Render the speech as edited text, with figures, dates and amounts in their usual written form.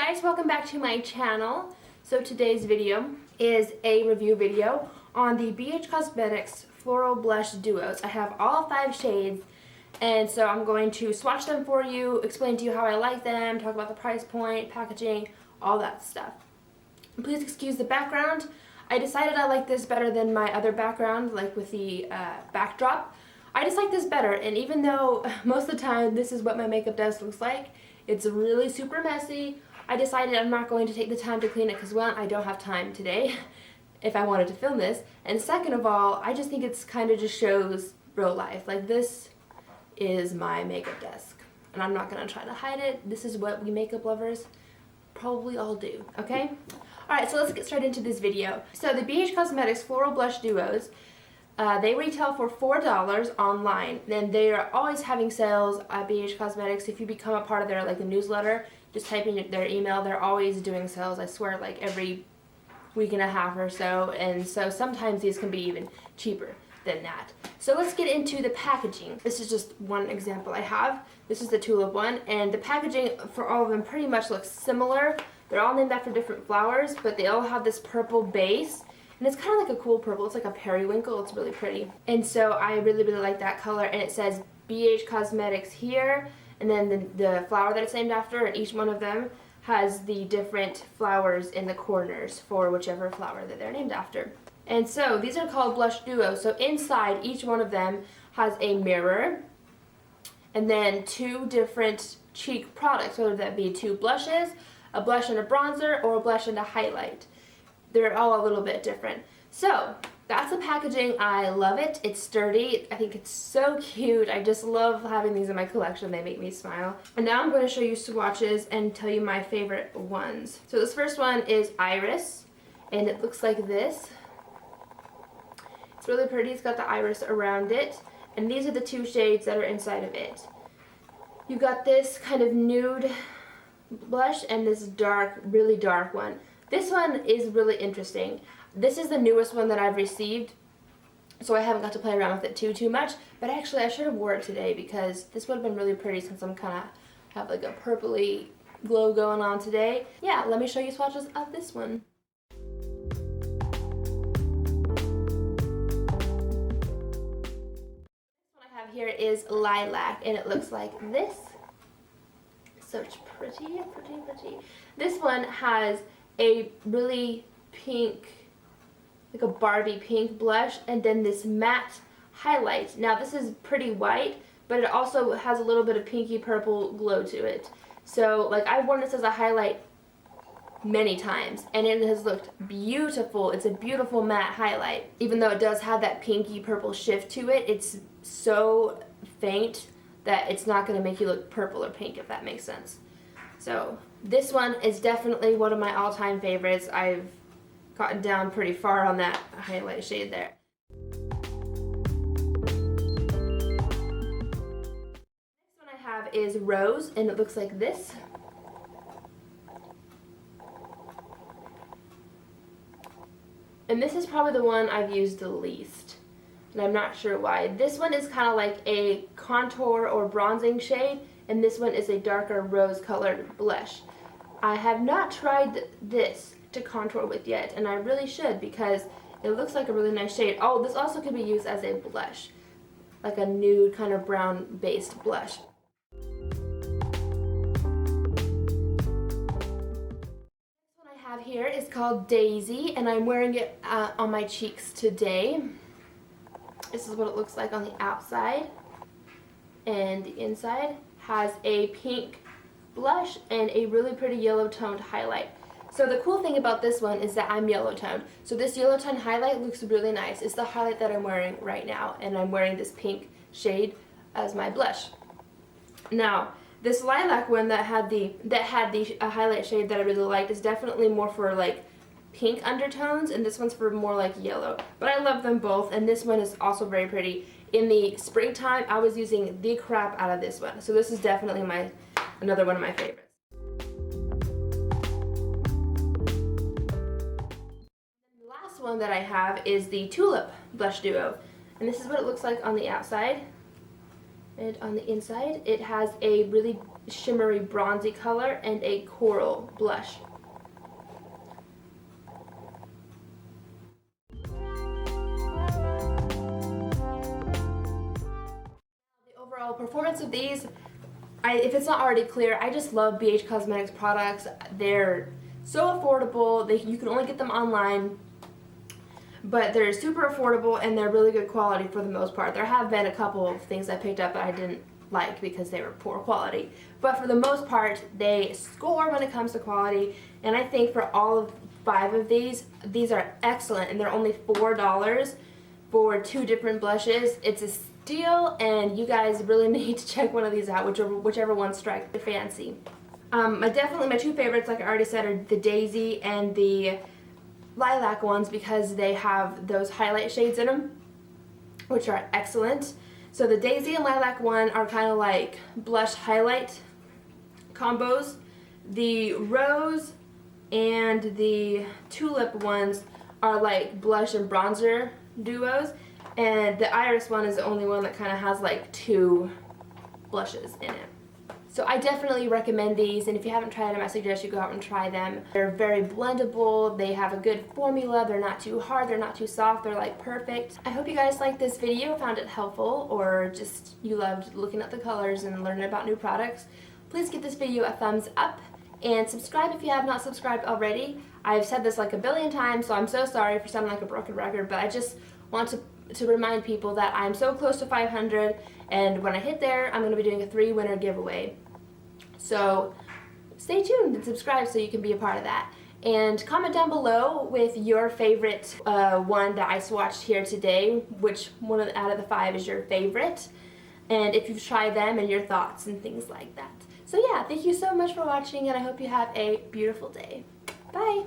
guys, welcome back to my channel. So today's video is a review video on the BH Cosmetics Floral Blush Duos. I have all 5 shades, and so I'm going to swatch them for you, explain to you how I like them, talk about the price point, packaging, all that stuff. Please excuse the background. I decided I like this better than my other background, like with the backdrop. I just like this better, and even though most of the time this is what my makeup desk looks like, it's really super messy, I decided I'm not going to take the time to clean it because, one, I don't have time today if I wanted to film this, and second of all, I just think it's kind of just shows real life. Like, this is my makeup desk, and I'm not going to try to hide it. This is what we makeup lovers probably all do, okay? Alright, so let's get straight into this video. So the BH Cosmetics Floral Blush Duos, they retail for $4 online. Then they are always having sales at BH Cosmetics. If you become a part of their newsletter, just type in their email, they're always doing sales, I swear, like every week and a half or so, and so sometimes these can be even cheaper than that. So let's get into the packaging. This is just one example I have. This is the Tulip one, and the packaging for all of them pretty much looks similar. They're all named after different flowers, but they all have this purple base, and it's kind of like a cool purple. It's like a periwinkle. It's really pretty. And so I really like that color, and it says BH Cosmetics here, and then the flower that it's named after, and each one of them has the different flowers in the corners for whichever flower that they're named after. And so these are called Blush Duo. So inside each one of them has a mirror, and then 2 different cheek products, whether that be 2 blushes, a blush and a bronzer, or a blush and a highlight. They're all a little bit different. So that's the packaging. I love it. It's sturdy. I think it's so cute. I just love having these in my collection. They make me smile. And now I'm going to show you swatches and tell you my favorite ones. So this first one is Iris, and it looks like this. It's really pretty. It's got the iris around it, and these are the 2 shades that are inside of it. You've got this kind of nude blush and this dark, really dark one. This one is really interesting. This is the newest one that I've received, so I haven't got to play around with it too much, but actually I should have wore it today because this would have been really pretty since I'm kind of have like a purpley glow going on today. Yeah, let me show you swatches of this one. Here is Lilac, and it looks like this. So it's pretty. This one has a really pink, like a Barbie pink blush, and then this matte highlight. Now this is pretty white, but it also has a little bit of pinky purple glow to it. So like, I've worn this as a highlight many times, and it has looked beautiful. It's a beautiful matte highlight. Even though it does have that pinky purple shift to it, it's so faint that it's not going to make you look purple or pink, if that makes sense. So this one is definitely one of my all-time favorites. I've gotten down pretty far on that highlight shade there. Next one I have is Rose, and it looks like this. And this is probably the one I've used the least, and I'm not sure why. This one is kind of like a contour or bronzing shade, and this one is a darker rose-colored blush. I have not tried this to contour with yet, and I really should because it looks like a really nice shade. Oh, this also could be used as a blush, like a nude kind of brown-based blush. Here is called Daisy, and I'm wearing it on my cheeks today. This is what it looks like on the outside, and the inside has a pink blush and a really pretty yellow toned highlight. So the cool thing about this one is that I'm yellow toned, so this yellow toned highlight looks really nice. It's the highlight that I'm wearing right now, and I'm wearing this pink shade as my blush. Now this lilac one that had the highlight shade that I really liked is definitely more for like pink undertones, and this one's for more like yellow. But I love them both, and this one is also very pretty. In the springtime, I was using the crap out of this one, so this is definitely another one of my favorites. And the last one that I have is the Tulip Blush Duo, and this is what it looks like on the outside. And on the inside, it has a really shimmery bronzy color and a coral blush. The overall performance of these, if it's not already clear, I just love BH Cosmetics products. They're so affordable. You can only get them online, but they're super affordable and they're really good quality for the most part. There have been a couple of things I picked up that I didn't like because they were poor quality, but for the most part they score when it comes to quality, and I think for all of 5 of these are excellent, and they're only $4 for 2 different blushes. It's a steal, and you guys really need to check one of these out, whichever one strikes your fancy. Definitely my 2 favorites, like I already said, are the Daisy and the Lilac ones because they have those highlight shades in them, which are excellent. So the Daisy and Lilac one are kind of like blush highlight combos. The Rose and the Tulip ones are like blush and bronzer duos, and the Iris one is the only one that kind of has like 2 blushes in it. So I definitely recommend these, and if you haven't tried them, I suggest you go out and try them. They're very blendable, they have a good formula, they're not too hard, they're not too soft, they're like perfect. I hope you guys liked this video, found it helpful, or just you loved looking at the colors and learning about new products. Please give this video a thumbs up, and subscribe if you have not subscribed already. I've said this like a billion times, so I'm so sorry for sounding like a broken record, but I just want to remind people that I'm so close to 500, and when I hit there, I'm going to be doing a 3-winner giveaway. So stay tuned and subscribe so you can be a part of that. And comment down below with your favorite one that I swatched here today, which one out of the 5 is your favorite, and if you've tried them and your thoughts and things like that. So yeah, thank you so much for watching, and I hope you have a beautiful day. Bye!